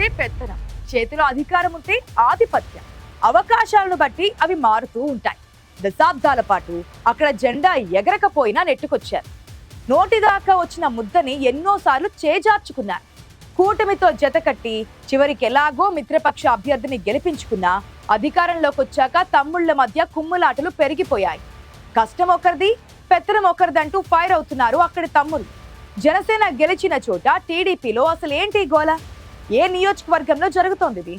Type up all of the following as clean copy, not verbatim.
ఉంటే పెత్తనం, చేతిలో అధికారం ఉంటే ఆధిపత్యం. అవకాశాలను బట్టి అవి మారుతూ ఉంటాయి. దశాబ్దాల పాటు అక్కడ జెండా ఎగరకపోయినా నెట్టుకొచ్చారు. నోటిదాకా వచ్చిన ముద్దని ఎన్నోసార్లు చేజార్చుకున్నారు. కూటమితో జతకట్టి చివరికి ఎలాగో మిత్రపక్ష అభ్యర్థిని గెలిపించుకున్నా అధికారంలోకి వచ్చాక తమ్ముళ్ల మధ్య కుమ్ములాటలు పెరిగిపోయాయి. కష్టం ఒకరిది, పెత్తనం ఒకరిదంటూ ఫైర్ అవుతున్నారు అక్కడి తమ్ముళ్ళు. జనసేన గెలిచిన చోట టీడీపీలో అసలు ఏంటి గోల? ఏ నియోజకవర్గంలో జరుగుతోంది ఇది?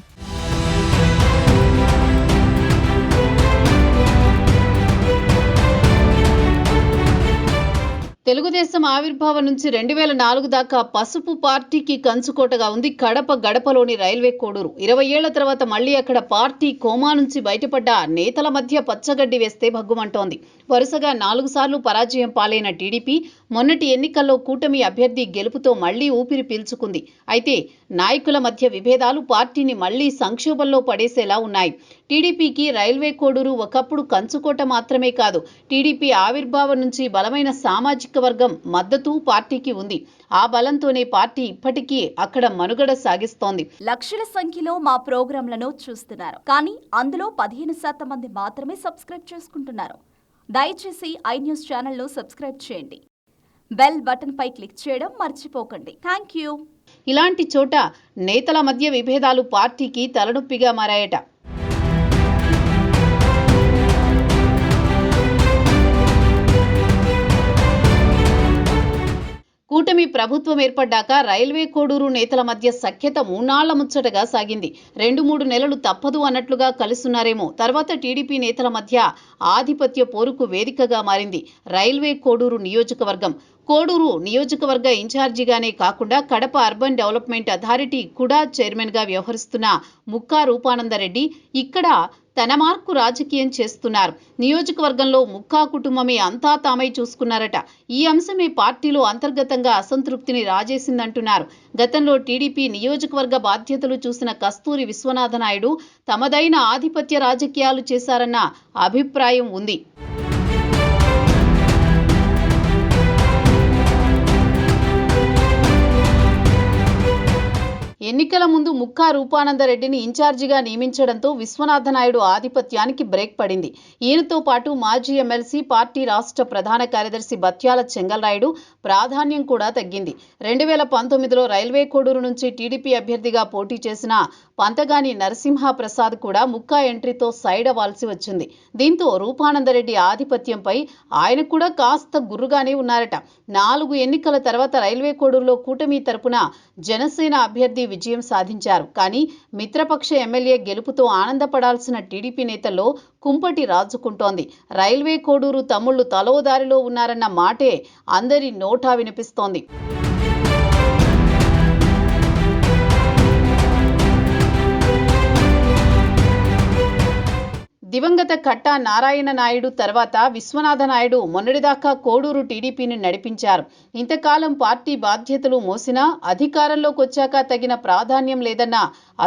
తెలుగుదేశం ఆవిర్భావం నుంచి 2004 దాకా పసుపు పార్టీకి కంచుకోటగా ఉంది కడప గడపలోని రైల్వే కోడూరు. 20 ఏళ్ల తర్వాత మళ్లీ అక్కడ పార్టీ కోమా నుంచి బయటపడ్డ నేతల మధ్య పచ్చగడ్డి వేస్తే భగ్గుమంటోంది. వరుసగా 4 సార్లు పరాజయం పాలైన టీడీపీ మొన్నటి ఎన్నికల్లో కూటమి అభ్యర్థి గెలుపుతో మళ్లీ ఊపిరి పీల్చుకుంది. అయితే నాయకుల మధ్య విభేదాలు పార్టీని మళ్లీ సంక్షోభంలో పడేసేలా ఉన్నాయి. టీడీపీకి రైల్వే కోడూరు ఒకప్పుడు కంచుకోట మాత్రమే కాదు, టీడీపీ ఆవిర్భావం నుంచి బలమైన సామాజిక వర్గం మద్దతు పార్టీకి ఉంది. ఆ బలంతోనే పార్టీ ఇప్పటికీ అక్కడ మనుగడ సాగిస్తోంది. లక్షల సంఖ్యలో మా ప్రోగ్రాంలను చూస్తున్నారు, కానీ అందులో 15% మంది మాత్రమే సబ్స్క్రైబ్ చేసుకుంటున్నారు. దయచేసి ఐ న్యూస్ ఛానల్ను సబ్స్క్రైబ్ చేయండి. బెల్ బటన్ పై క్లిక్ చేయడం మర్చిపోకండి. Thank you. ఇలాంటి చోట నేతల మధ్య విభేదాలు పార్టీకి తలనొప్పిగా మారాయట. కూటమి ప్రభుత్వం ఏర్పడ్డాక రైల్వే కోడూరు నేతల మధ్య సఖ్యత మూనాళ్ల ముచ్చటగా సాగింది. 2-3 నెలలు తప్పదు అన్నట్లుగా కలుస్తున్నారేమో. తర్వాత టీడీపీ నేతల మధ్య ఆధిపత్య పోరుకు వేదికగా మారింది రైల్వే కోడూరు నియోజకవర్గం. కోడూరు నియోజకవర్గ ఇన్ఛార్జిగానే కాకుండా కడప అర్బన్ డెవలప్మెంట్ అథారిటీ కూడా చైర్మన్గా వ్యవహరిస్తున్న ముక్కా రూపానందరెడ్డి ఇక్కడ తన మార్కు రాజకీయం చేస్తున్నారు. నియోజకవర్గంలో ముక్కా కుటుంబమే అంతా తామై చూసుకున్నారట. ఈ అంశమే పార్టీలో అంతర్గతంగా అసంతృప్తిని రాజేసిందంటున్నారు. గతంలో టీడీపీ నియోజకవర్గ బాధ్యతలు చూసిన కస్తూరి విశ్వనాథనాయుడు తమదైన ఆధిపత్య రాజకీయాలు చేశారన్న అభిప్రాయం ఉంది. ఎన్నికల ముందు ముక్కా రూపానందరెడ్డిని ఇన్ఛార్జిగా నియమించడంతో విశ్వనాథనాయుడు ఆధిపత్యానికి బ్రేక్ పడింది. ఈయనతో పాటు మాజీ ఎమ్మెల్సీ, పార్టీ రాష్ట్ర ప్రధాన కార్యదర్శి బత్యాల చెంగల్రాయుడు ప్రాధాన్యం కూడా తగ్గింది. 2019లో రైల్వే కోడూరు నుంచి టీడీపీ అభ్యర్థిగా పోటీ చేసిన పంతగాని నరసింహప్రసాద్ కూడా ముక్కా ఎంట్రీతో సైడ్ అవ్వాల్సి వచ్చింది. దీంతో రూపానందరెడ్డి ఆధిపత్యంపై ఆయన కూడా కాస్త గుర్రుగానే ఉన్నారట. 4 ఎన్నికల తర్వాత రైల్వే కోడూరులో కూటమి తరపున జనసేన అభ్యర్థి విజయం సాధించారు. కానీ మిత్రపక్ష ఎమ్మెల్యే గెలుపుతో ఆనందపడాల్సిన టీడీపీ నేతల్లో కుంపటి రాజుకుంటోంది. రైల్వే కోడూరు తమ్ముళ్లు తలోదారిలో ఉన్నారన్న మాటే అందరి నోటా వినిపిస్తోంది. దివంగత కట్టా నారాయణ నాయుడు తర్వాత విశ్వనాథ నాయుడు మొన్నటిదాకా కోడూరు టీడీపీని నడిపించారు. ఇంతకాలం పార్టీ బాధ్యతలు మోసినా అధికారంలోకి వచ్చాక తగిన ప్రాధాన్యం లేదన్న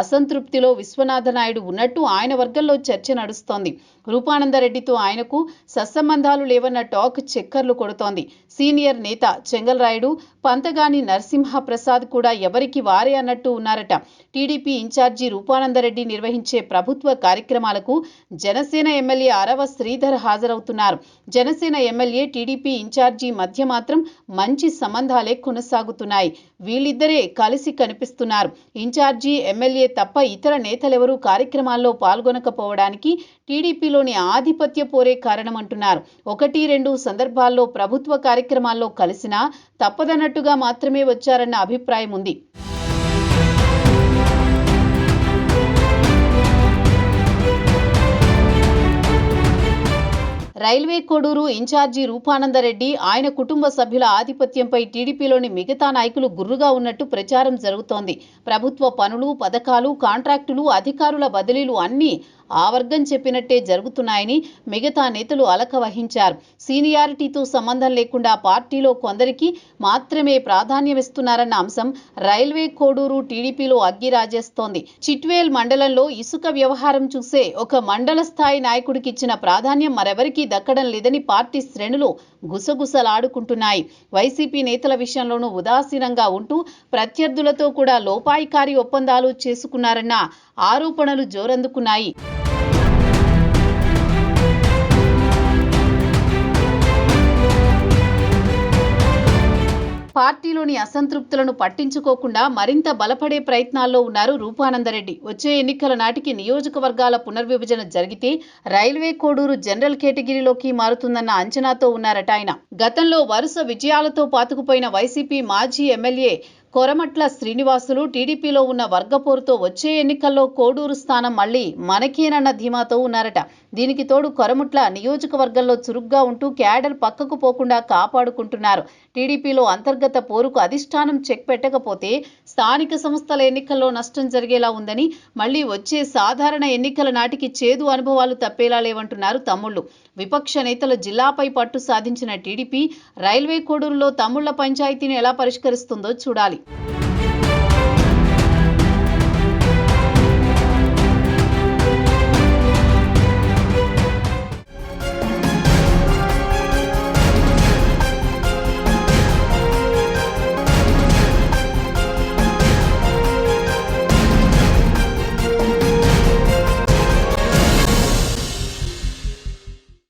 అసంతృప్తిలో విశ్వనాథ నాయుడు ఉన్నట్టు ఆయన వర్గంలో చర్చ నడుస్తోంది. రూపానందరెడ్డితో ఆయనకు సత్సంబంధాలు లేవన్న టాక్ చక్కర్లు కొడుతోంది. సీనియర్ నేత చెంగల్రాయుడు, పంతగాని నరసింహప్రసాద్ కూడా ఎవరికి వారే అన్నట్టు ఉన్నారట. టీడీపీ ఇన్ఛార్జి రూపానందరెడ్డి నిర్వహించే ప్రభుత్వ కార్యక్రమాలకు జనసేన ఎమ్మెల్యే అరవ శ్రీధర్ హాజరవుతున్నారు. జనసేన ఎమ్మెల్యే, టీడీపీ ఇన్ఛార్జి మధ్య మాత్రం మంచి సంబంధాలే కొనసాగుతున్నాయి. వీళ్ళిద్దరే కలిసి కనిపిస్తున్నారు. ఇన్ఛార్జి, ఎమ్మెల్యే తప్ప ఇతర నేతలెవరూ కార్యక్రమాల్లో పాల్గొనకపోవడానికి టీడీపీలోని ఆధిపత్య పోరే కారణమంటున్నారు. 1-2 సందర్భాల్లో ప్రభుత్వ కార్యక్రమాల్లో కలిసినా తప్పదన్నట్టుగా మాత్రమే వచ్చారన్న అభిప్రాయం ఉంది. రైల్వే కోడూరు ఇన్ఛార్జి రూపానందరెడ్డి, ఆయన కుటుంబ సభ్యుల ఆధిపత్యంపై టీడీపీలోని మిగతా నాయకులు గుర్రుగా ఉన్నట్టు ప్రచారం జరుగుతోంది. ప్రభుత్వ పనులు, పథకాలు, కాంట్రాక్టులు, అధికారుల బదిలీలు అన్నీ ఆ వర్గం చెప్పినట్టే జరుగుతున్నాయని మిగతా నేతలు అలక వహించారు. సీనియారిటీతో సంబంధం లేకుండా పార్టీలో కొందరికి మాత్రమే ప్రాధాన్యమిస్తున్నారన్న అంశం రైల్వే కోడూరు టీడీపీలో అగ్గి రాజేస్తోంది. చిట్వేల్ మండలంలో ఇసుక వ్యవహారం చూసే ఒక మండల స్థాయి నాయకుడికి ఇచ్చిన ప్రాధాన్యం మరెవరికీ దక్కడం లేదని పార్టీ శ్రేణులు గుసగుసలాడుకుంటున్నాయి. వైసీపీ నేతల విషయంలోనూ ఉదాసీనంగా ఉంటూ ప్రత్యర్థులతో కూడా లోపాయికారి ఒప్పందాలు చేసుకున్నారన్న ఆరోపణలు జోరందుకున్నాయి. పార్టీలోని అసంతృప్తులను పట్టించుకోకుండా మరింత బలపడే ప్రయత్నాల్లో ఉన్నారు రూపానందరెడ్డి. వచ్చే ఎన్నికల నాటికి నియోజకవర్గాల పునర్విభజన జరిగితే రైల్వే కోడూరు జనరల్ కేటగిరీలోకి మారుతుందన్న అంచనాతో ఉన్నారట ఆయన. గతంలో వరుస విజయాలతో పాతుకుపోయిన వైసీపీ మాజీ ఎమ్మెల్యే కొరమట్ల శ్రీనివాసులు టీడీపీలో ఉన్న వర్గపోరుతో వచ్చే ఎన్నికల్లో కోడూరు స్థానం మళ్లీ మనకేనన్న ధీమాతో ఉన్నారట. దీనికి తోడు కొరమట్ల నియోజకవర్గంలో చురుగ్గా ఉంటూ క్యాడర్ పక్కకు పోకుండా కాపాడుకుంటున్నారు. టీడీపీలో అంతర్గత పోరుకు అధిష్టానం చెక్ పెట్టకపోతే స్థానిక సంస్థల ఎన్నికల్లో నష్టం జరిగేలా ఉందని, మళ్లీ వచ్చే సాధారణ ఎన్నికల నాటికి చేదు అనుభవాలు తప్పేలా లేవంటున్నారు తమ్ముళ్లు. విపక్ష నేతల జిల్లాపై పట్టు సాధించిన టీడీపీ రైల్వే కోడూరులో తమ్ముళ్ల పంచాయతీని ఎలా పరిష్కరిస్తుందో చూడాలి.